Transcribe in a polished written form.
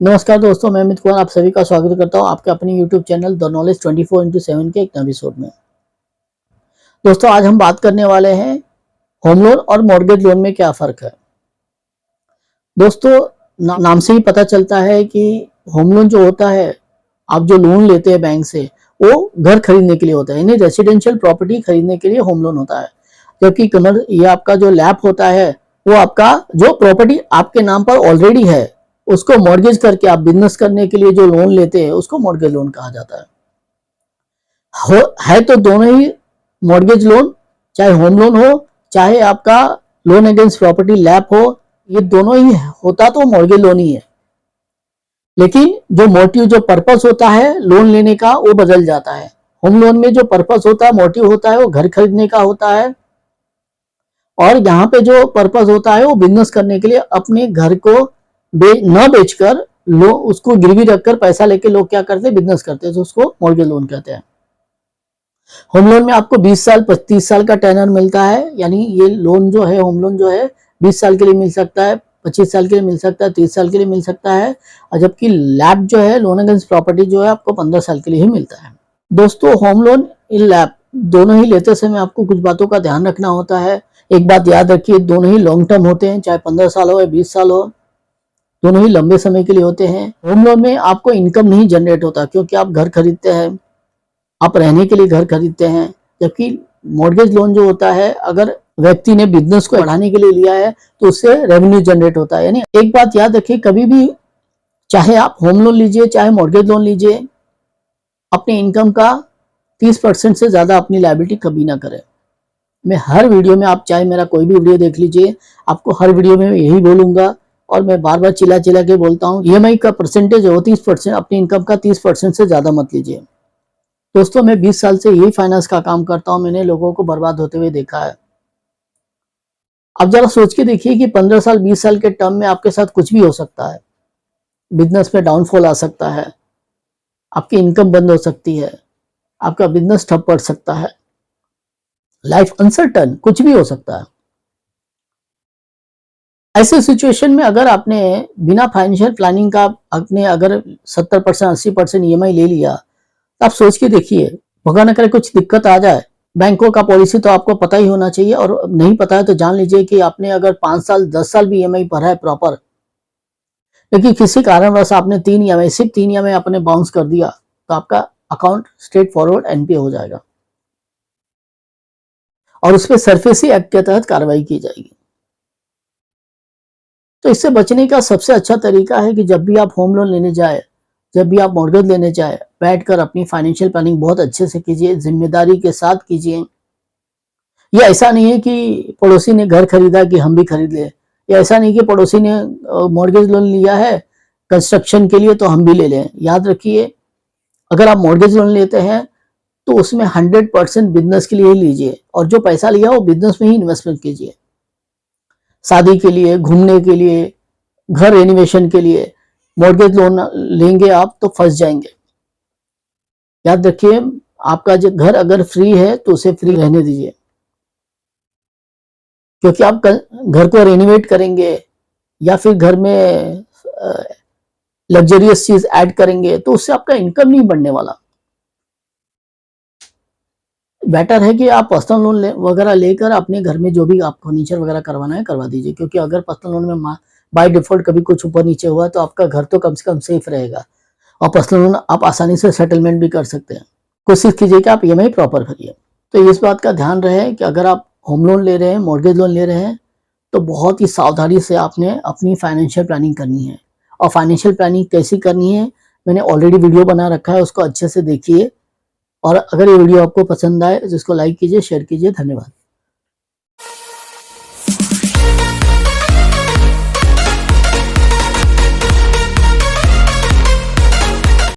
नमस्कार दोस्तों, मैं अमित कुमार आप सभी का स्वागत करता हूं आपके अपने YouTube channel the knowledge 24x7 के एक नए एपिसोड में। दोस्तों, आज हम बात करने वाले हैं होम लोन और मॉर्गेज लोन में क्या फ़र्क है। दोस्तों, नाम से ही पता चलता है कि होम लोन जो होता है, आप जो लोन लेते हैं बैंक से, वो घर खरीदने के लिए होता है, यानी रेसिडेंशियल प्रॉपर्टी खरीदने के लिए होम लोन होता है। जबकि ये आपका जो लैप होता है, वो आपका जो प्रॉपर्टी आपके नाम पर ऑलरेडी है उसको मॉर्गेज करके आप बिजनेस करने के लिए जो लोन लेते हैं उसको मॉर्गेज लोन कहा जाता है तो दोनों ही मॉर्गेज लोन, चाहे होम लोन हो चाहे आपका लोन अगेंस्ट प्रॉपर्टी लैप हो, ये दोनों ही होता तो मॉर्गेज लोन ही है। लेकिन जो मोटिव, जो पर्पस होता है लोन लेने का, वो बदल जाता है। होम लोन में जो पर्पस होता है, मोटिव होता है, वो घर खरीदने का होता है, और यहाँ पे जो पर्पस होता है वो बिजनेस करने के लिए अपने घर को न बेचकर उसको गिरवी रखकर पैसा लेके लोग क्या करते हैं, बिजनेस करते हैं, तो उसको मॉर्गेज लोन कहते हैं। होम लोन में आपको 20 साल 30 साल का टेनर मिलता है, यानी ये लोन जो है, होम लोन जो है 20 साल के लिए मिल सकता है, 25 साल के लिए मिल सकता है, 30 साल के लिए मिल सकता है, और जबकि लैप जो है, लोन अगेंस्ट प्रॉपर्टी जो है, आपको 15 साल के लिए ही मिलता है। दोस्तों, होम लोन इन लैप दोनों ही लेते समय आपको कुछ बातों का ध्यान रखना होता है। एक बात याद रखिए, दोनों ही लॉन्ग टर्म होते हैं, चाहे 15 साल हो या 20 साल हो, दोनों ही लंबे समय के लिए होते हैं। होम लोन में आपको इनकम नहीं जनरेट होता, क्योंकि आप घर खरीदते हैं, आप रहने के लिए घर खरीदते हैं। जबकि मॉर्गेज लोन जो होता है, अगर व्यक्ति ने बिजनेस को बढ़ाने के लिए लिया है तो उससे रेवेन्यू जनरेट होता है। यानी एक बात याद रखिए, कभी भी चाहे आप होम लोन लीजिए चाहे मॉर्गेज लोन लीजिए, अपने इनकम का 30% से ज्यादा अपनी लायबिलिटी कभी ना करें। मैं हर वीडियो में, आप चाहे मेरा कोई भी वीडियो देख लीजिए, आपको हर वीडियो में यही बोलूंगा, और मैं बार बार चिल्ला चिल्ला के बोलता हूँ, ईएमआई का परसेंटेज हो 30%, अपनी इनकम का 30% से ज्यादा मत लीजिए। दोस्तों, मैं 20 साल से यही फाइनेंस का काम करता हूँ, मैंने लोगों को बर्बाद होते हुए देखा है। अब जरा सोच के देखिए कि 15 साल 20 साल के टर्म में आपके साथ कुछ भी हो सकता है। बिजनेस में डाउनफॉल आ सकता है, आपकी इनकम बंद हो सकती है, आपका बिजनेस ठप पड़ सकता है, लाइफ अनसर्टन, कुछ भी हो सकता है। ऐसे सिचुएशन में अगर आपने बिना फाइनेंशियल प्लानिंग का आपने अगर 70% 80% ईएमआई ले लिया, तो आप सोच के देखिए, भगवान न करे कुछ दिक्कत आ जाए। बैंकों का पॉलिसी तो आपको पता ही होना चाहिए, और नहीं पता है तो जान लीजिए कि आपने अगर 5 साल 10 साल भी ईएमआई भरा है प्रॉपर, लेकिन किसी कारणवश आपने 3 ईएमआई आपने बाउंस कर दिया, तो आपका अकाउंट स्ट्रेट फॉरवर्ड एनपीए हो जाएगा, और उस पर सरफेसी एक्ट के तहत कार्रवाई की जाएगी। तो इससे बचने का सबसे अच्छा तरीका है कि जब भी आप होम लोन लेने जाए, जब भी आप मॉर्गेज लेने जाए, बैठकर अपनी फाइनेंशियल प्लानिंग बहुत अच्छे से कीजिए, जिम्मेदारी के साथ कीजिए। ये ऐसा नहीं है कि पड़ोसी ने घर खरीदा कि हम भी खरीद ले, या ऐसा नहीं कि पड़ोसी ने मॉर्गेज लोन लिया है कंस्ट्रक्शन के लिए तो हम भी ले लें। याद रखिए, अगर आप मॉर्गेज लोन लेते हैं तो उसमें 100% बिजनेस के लिए ही लीजिए, और जो पैसा लिया वो बिजनेस में ही इन्वेस्टमेंट कीजिए। शादी के लिए, घूमने के लिए, घर रेनोवेशन के लिए मॉर्गेज लोन लेंगे आप तो फंस जाएंगे। याद रखिए, आपका जो घर अगर फ्री है तो उसे फ्री रहने दीजिए, क्योंकि आप घर को रेनोवेट करेंगे या फिर घर में लग्जरियस चीज ऐड करेंगे तो उससे आपका इनकम नहीं बढ़ने वाला। बेटर है कि आप पर्सनल लोन वगैरह लेकर अपने घर में जो भी आप फर्नीचर वगैरह करवाना है करवा दीजिए, क्योंकि अगर पर्सनल लोन में बाय डिफॉल्ट कभी कुछ ऊपर नीचे हुआ तो आपका घर तो कम से कम सेफ रहेगा, और पर्सनल लोन आप आसानी से सेटलमेंट भी कर सकते हैं। कोशिश कीजिए कि आप ईएमआई प्रॉपर भरिए। तो इस बात का ध्यान रहे कि अगर आप होम लोन ले रहे हैं, मॉर्गेज लोन ले रहे हैं, तो बहुत ही सावधानी से आपने अपनी फाइनेंशियल प्लानिंग करनी है। और फाइनेंशियल प्लानिंग कैसी करनी है, मैंने ऑलरेडी वीडियो बना रखा है, उसको अच्छे से देखिए। और अगर ये वीडियो आपको पसंद आए तो इसको लाइक कीजिए, शेयर कीजिए। धन्यवाद।